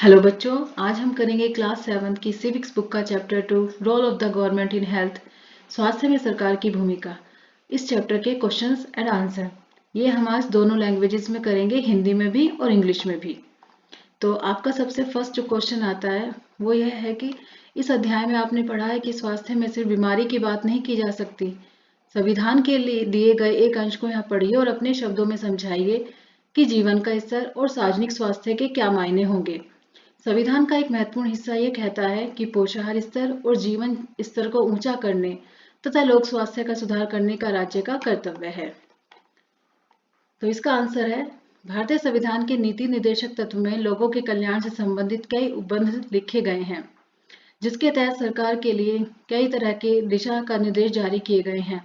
Hello बच्चों, आज हम करेंगे क्लास 7 की सिविक्स बुक का chapter 2 role of the government in health, स्वास्थ्य में सरकार की भूमिका। इस चैप्टर के क्वेश्चंस एंड आंसर ये हम आज दोनों लैंग्वेजेस में करेंगे, हिंदी में भी और इंग्लिश में भी। तो आपका सबसे फर्स्ट जो क्वेश्चन आता है वो यह है कि इस अध्याय में आपने पढ़ा है कि स्वास्थ्य में सिर्फ बीमारी की बात नहीं की जा सकती। संविधान के लिए दिए गए एक अंश को यहाँ पढ़िए और अपने शब्दों में समझाइए कि जीवन का स्तर और सार्वजनिक स्वास्थ्य के क्या मायने होंगे। संविधान का एक महत्वपूर्ण हिस्सा ये कहता है कि पोषाहार स्तर और जीवन स्तर को ऊंचा करने तथा लोक स्वास्थ्य का सुधार करने का राज्य का कर्तव्य है। तो इसका आंसर है, भारतीय संविधान के नीति निर्देशक तत्व में लोगों के कल्याण से संबंधित कई उपबंध लिखे गए हैं, जिसके तहत सरकार के लिए कई तरह के दिशा का निर्देश जारी किए गए हैं।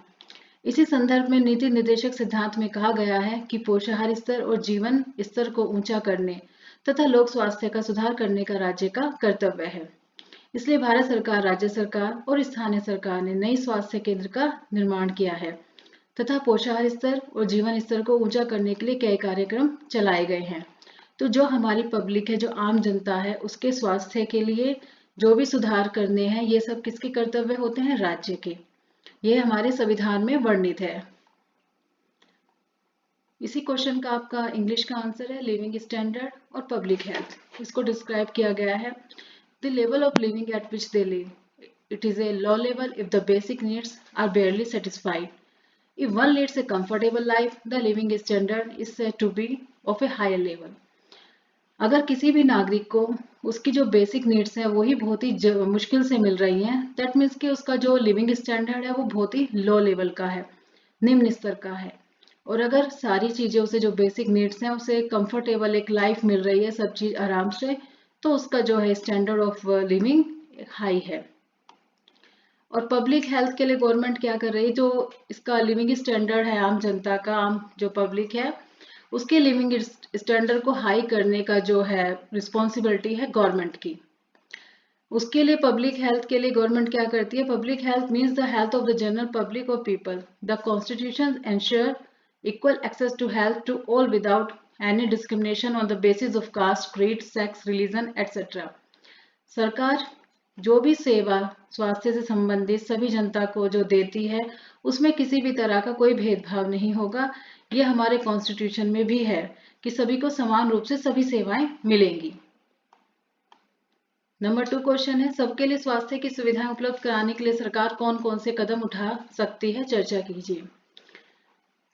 इसी संदर्भ में नीति निर्देशक सिद्धांत में कहा गया है कि पोषाहार स्तर और जीवन स्तर को ऊंचा करने तथा लोक स्वास्थ्य का सुधार करने का राज्य का कर्तव्य है। इसलिए भारत सरकार, राज्य सरकार और स्थानीय सरकार ने नई स्वास्थ्य केंद्र का निर्माण किया है तथा पोषाहार स्तर और जीवन स्तर को ऊंचा करने के लिए कई कार्यक्रम चलाए गए हैं। तो जो हमारी पब्लिक है, जो आम जनता है, उसके स्वास्थ्य के लिए जो भी सुधार करने हैं, ये सब किसके कर्तव्य होते हैं? राज्य के। ये हमारे संविधान में वर्णित है। इसी क्वेश्चन का आपका इंग्लिश का आंसर है लिविंग स्टैंडर्ड और पब्लिक हेल्थ। इसको डिस्क्राइब किया गया है, the level of living at which they live, it is a low level if the basic needs are barely satisfied. If one leads a comfortable life, the living standard is said to be of a higher level. अगर किसी भी नागरिक को उसकी जो basic needs हैं वही बहुत ही मुश्किल से मिल रही हैं, दैट मीन्स कि उसका जो लिविंग स्टैंडर्ड है वो बहुत ही लो लेवल का है, निम्न स्तर का है। और अगर सारी चीज़ें उसे जो बेसिक नीड्स हैं उसे कंफर्टेबल एक लाइफ मिल रही है, सब चीज़ आराम से, तो उसका जो है स्टैंडर्ड ऑफ लिविंग हाई है। और पब्लिक हेल्थ के लिए गवर्नमेंट क्या कर रही है? जो इसका लिविंग स्टैंडर्ड है आम जनता का, आम जो पब्लिक है, उसके लिविंग स्टैंडर्ड को हाई करने का जो है रिस्पॉन्सिबिलिटी है गवर्नमेंट की। उसके लिए पब्लिक हेल्थ के लिए गवर्नमेंट क्या करती है? Public health means the health of the general public और people. The constitution ensure equal access to health to all without any discrimination on the basis of caste, creed, sex, religion etcetera. सरकार जो भी सेवा स्वास्थ्य से संबंधित सभी जनता को जो देती है, उसमें किसी भी तरह का कोई भेदभाव नहीं होगा। ये हमारे कॉन्स्टिट्यूशन में भी है कि सभी को समान रूप से सभी सेवाएं मिलेंगी। नंबर 2 क्वेश्चन है, सबके लिए स्वास्थ्य की सुविधाएं उपलब्ध कराने के लिए सरकार कौन कौन से कदम उठा सकती है? चर्चा कीजिए।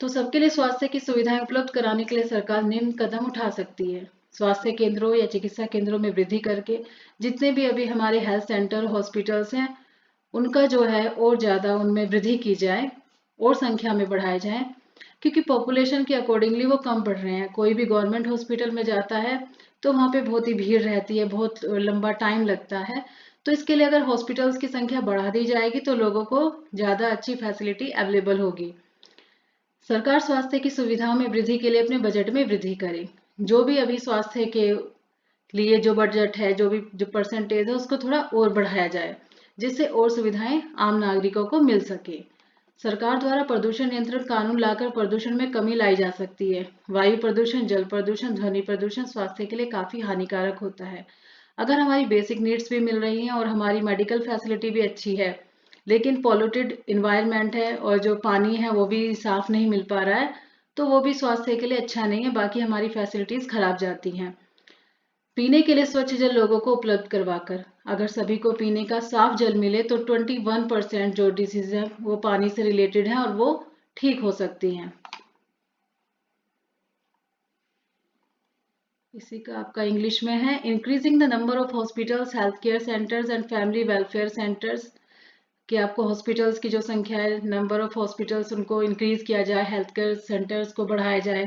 तो सबके लिए स्वास्थ्य की सुविधाएं उपलब्ध कराने के लिए सरकार निम्न कदम उठा सकती है। स्वास्थ्य केंद्रों या चिकित्सा केंद्रों में वृद्धि करके जितने भी अभी हमारे हेल्थ सेंटर, हॉस्पिटल्स हैं, उनका जो है और ज़्यादा उनमें वृद्धि की जाए और संख्या में बढ़ाए जाए, क्योंकि पॉपुलेशन के अकॉर्डिंगली वो कम पड़ रहे हैं। कोई भी गवर्नमेंट हॉस्पिटल में जाता है तो वहाँ पे बहुत ही भीड़ रहती है, बहुत लंबा टाइम लगता है। तो इसके लिए अगर हॉस्पिटल्स की संख्या बढ़ा दी जाएगी तो लोगों को ज़्यादा अच्छी फैसिलिटी अवेलेबल होगी। सरकार स्वास्थ्य की सुविधाओं में वृद्धि के लिए अपने बजट में वृद्धि करे। जो भी अभी स्वास्थ्य के लिए जो बजट है, जो भी जो परसेंटेज है, उसको थोड़ा और बढ़ाया जाए, जिससे और सुविधाएं आम नागरिकों को मिल सके। सरकार द्वारा प्रदूषण नियंत्रण कानून लाकर प्रदूषण में कमी लाई जा सकती है। वायु प्रदूषण, जल प्रदूषण, ध्वनि प्रदूषण स्वास्थ्य के लिए काफी हानिकारक होता है। अगर हमारी बेसिक नीड्स भी मिल रही हैं और हमारी मेडिकल फैसिलिटी भी अच्छी है, लेकिन पॉल्यूटेड इन्वायरमेंट है और जो पानी है वो भी साफ नहीं मिल पा रहा है, तो वो भी स्वास्थ्य के लिए अच्छा नहीं है। बाकी हमारी फैसिलिटीज खराब जाती हैं। पीने के लिए स्वच्छ जल लोगों को उपलब्ध करवाकर, अगर सभी को पीने का साफ जल मिले तो 21% जो डिसीज है वो पानी से रिलेटेड है और वो ठीक हो सकती हैं। इसी का आपका इंग्लिश में है, increasing the number of hospitals, health care centres and family welfare centres. कि आपको हॉस्पिटल्स की जो संख्या है, नंबर ऑफ हॉस्पिटल्स, उनको इंक्रीज किया जाए, हेल्थ केयर सेंटर्स को बढ़ाया जाए,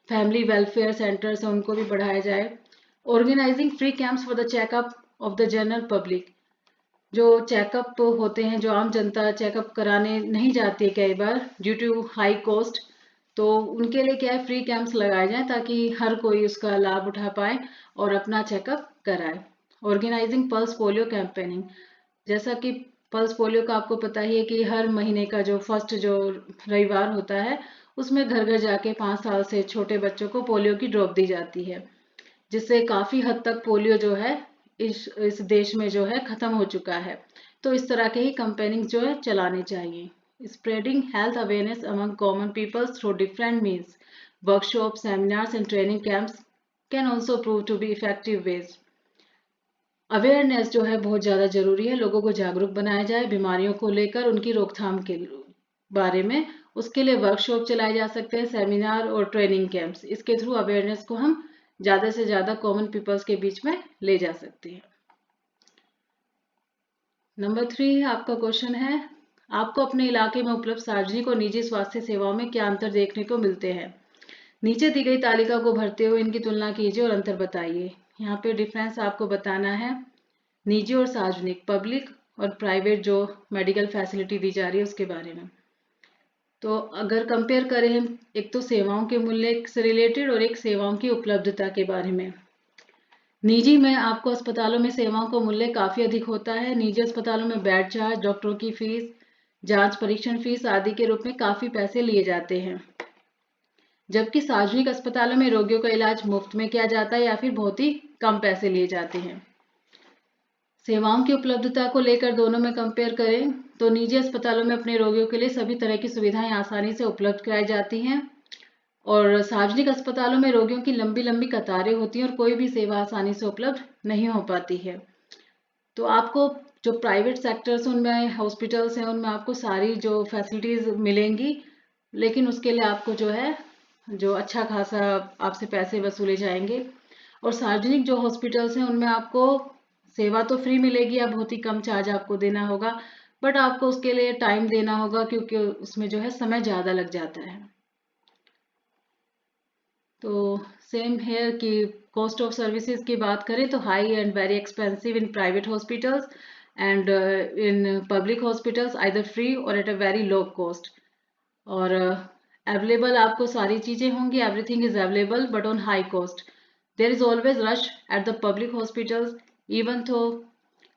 फैमिली वेलफेयर सेंटर्स हैं उनको भी बढ़ाया जाए। Organising free camps for the checkup of the general public. जो चेकअप होते हैं, जो आम जनता चेकअप कराने नहीं जाती है कई बार ड्यू टू हाई कॉस्ट, तो उनके लिए क्या है, फ्री कैंप्स लगाए जाएं ताकि हर कोई उसका लाभ उठा पाए और अपना चेकअप कराए। Organising pulse polio campaigning. जैसा कि पल्स पोलियो का आपको पता ही है कि हर महीने का जो फर्स्ट जो रविवार होता है, उसमें घर घर जाके 5 साल से छोटे बच्चों को पोलियो की ड्रॉप दी जाती है। जिससे काफ़ी हद तक पोलियो जो है इस देश में जो है ख़त्म हो चुका है। तो इस तरह के ही कैंपेनिंग जो है चलाने चाहिए। Spreading health awareness among common people through different means, workshop, seminars and training camps can also prove to be effective ways. Awareness जो है बहुत ज़्यादा ज़रूरी है, लोगों को जागरूक बनाया जाए बीमारियों को लेकर, उनकी रोकथाम के बारे में। उसके लिए वर्कशॉप चलाए जा सकते हैं, सेमिनार और ट्रेनिंग कैंप्स। इसके थ्रू अवेयरनेस को हम ज़्यादा से ज़्यादा कॉमन पीपल्स के बीच में ले जा सकते हैं। नंबर 3 आपका क्वेश्चन है, आपको अपने इलाके में उपलब्ध सार्वजनिक और निजी स्वास्थ्य सेवाओं में क्या अंतर देखने को मिलते हैं? नीचे दी गई तालिका को भरते हुए इनकी तुलना कीजिए और अंतर बताइए। यहाँ पे डिफरेंस आपको बताना है निजी और सार्वजनिक, पब्लिक और प्राइवेट जो मेडिकल फैसिलिटी दी जा रही है उसके बारे में। तो अगर कंपेयर करें, एक तो सेवाओं के मूल्य से रिलेटेड और एक सेवाओं की उपलब्धता के बारे में। निजी में आपको अस्पतालों में सेवाओं का मूल्य काफ़ी अधिक होता है। निजी अस्पतालों में बेड चार्ज, डॉक्टरों की फीस, जांच परीक्षण फीस आदि के रूप में काफ़ी पैसे लिए जाते हैं, जबकि सार्वजनिक अस्पतालों में रोगियों का इलाज मुफ्त में किया जाता है या फिर बहुत ही कम पैसे लिए जाते हैं। सेवाओं की उपलब्धता को लेकर दोनों में कंपेयर करें तो निजी अस्पतालों में अपने रोगियों के लिए सभी तरह की सुविधाएं आसानी से उपलब्ध कराई जाती हैं, और सार्वजनिक अस्पतालों में रोगियों की लंबी लंबी कतारें होती हैं और कोई भी सेवा आसानी से उपलब्ध नहीं हो पाती है। तो आपको जो प्राइवेट सेक्टर्स उनमें हॉस्पिटल्स हैं उनमें आपको सारी जो फैसिलिटीज़ मिलेंगी, लेकिन उसके लिए आपको जो है जो अच्छा खासा आपसे पैसे वसूले जाएंगे। और सार्वजनिक जो हॉस्पिटल्स हैं उनमें आपको सेवा तो फ्री मिलेगी या बहुत ही कम चार्ज आपको देना होगा, बट आपको उसके लिए टाइम देना होगा क्योंकि उसमें जो है समय ज़्यादा लग जाता है। तो सेम हेयर की कॉस्ट ऑफ सर्विसेज की बात करें तो high and very expensive in private hospitals and in public hospitals either free और at a very low cost. और अवेलेबल आपको सारी चीज़ें होंगी, everything is available but on high cost. There is always rush at the public hospitals even though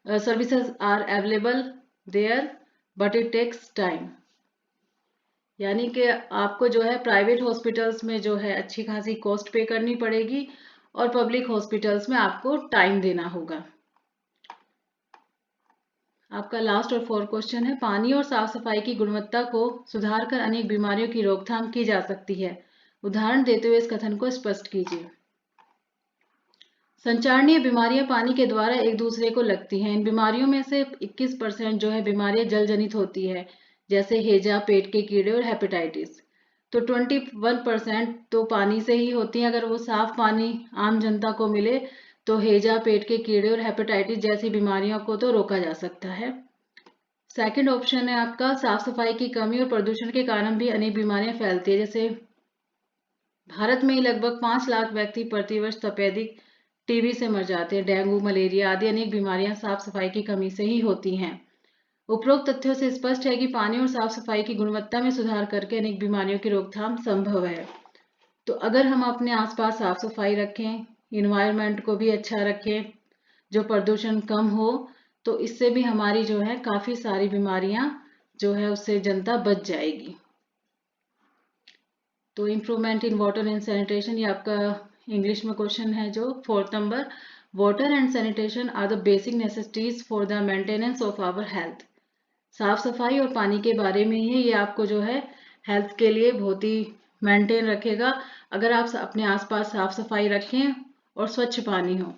services are available there, but it takes time. यानी कि आपको जो है प्राइवेट हॉस्पिटल्स में जो है अच्छी खासी कॉस्ट पे करनी पड़ेगी और पब्लिक हॉस्पिटल्स में आपको टाइम देना होगा। आपका लास्ट और 4 क्वेश्चन है, पानी और साफ सफाई की गुणवत्ता को सुधार कर अनेक बीमारियों की रोकथाम की जा सकती है। उदाहरण देते हुए इस कथन को स्पष्ट कीजिए। संचारणीय बीमारियां पानी के द्वारा एक दूसरे को लगती हैं। इन बीमारियों में से 21% जो है बीमारियां जल जनित होती है, जैसे हैजा, पेट के कीड़े और हेपेटाइटिस। तो 21% तो पानी से ही होती हैं। अगर वो साफ पानी आम जनता को मिले तो हैजा, पेट के कीड़े और हेपेटाइटिस जैसी बीमारियों को तो रोका जा सकता है। सेकंड ऑप्शन है आपका, साफ सफाई की कमी और प्रदूषण के कारण भी अनेक बीमारियां फैलती है। जैसे भारत में ही लगभग 5 लाख व्यक्ति प्रतिवर्ष तपेदिक टीबी से मर जाते हैं। डेंगू, मलेरिया आदि अनेक बीमारियां साफ सफाई की कमी से ही होती हैं। उपरोक्त तथ्यों से स्पष्ट है कि पानी और साफ सफाई की गुणवत्ता में सुधार करके अनेक बीमारियों की रोकथाम संभव है। तो अगर हम अपने आसपास साफ सफाई रखें, इन्वायरमेंट को भी अच्छा रखें, जो प्रदूषण कम हो, तो इससे भी हमारी जो है काफ़ी सारी बीमारियां जो है उससे जनता बच जाएगी। तो improvement in water and sanitation, ये आपका इंग्लिश में क्वेश्चन है जो 4th number. Water and sanitation are the basic necessities for the maintenance of our health. साफ सफाई और पानी के बारे में ही है, ये आपको जो है हेल्थ के लिए बहुत ही मेंटेन रखेगा अगर आप अपने आसपास साफ सफाई रखें और स्वच्छ पानी हो।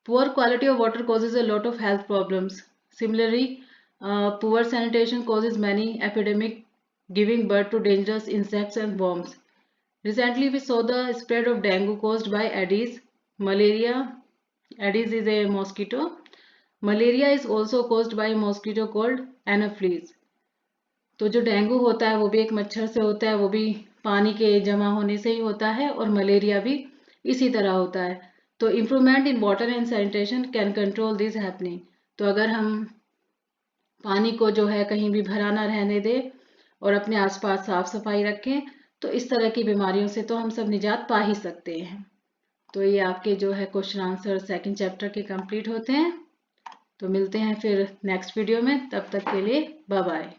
Poor quality of water causes a lot of health problems. Similarly, poor sanitation causes many epidemic, giving birth to dangerous insects and worms. Recently, we saw the spread of dengue caused by Aedes. Malaria, Aedes is a mosquito. Malaria is also caused by a mosquito called Anopheles. तो जो dengue होता है वो भी एक मच्छर से होता है, वो भी पानी के जमा होने से ही होता है, और मलेरिया भी इसी तरह होता है। तो improvement in water and sanitation can control this happening. तो अगर हम पानी को जो है कहीं भी भरा ना रहने दें और अपने आसपास साफ सफाई रखें, तो इस तरह की बीमारियों से तो हम सब निजात पा ही सकते हैं। तो ये आपके जो है क्वेश्चन आंसर 2nd चैप्टर के कंप्लीट होते हैं। तो मिलते हैं फिर नेक्स्ट वीडियो में, तब तक के लिए बाय बाय।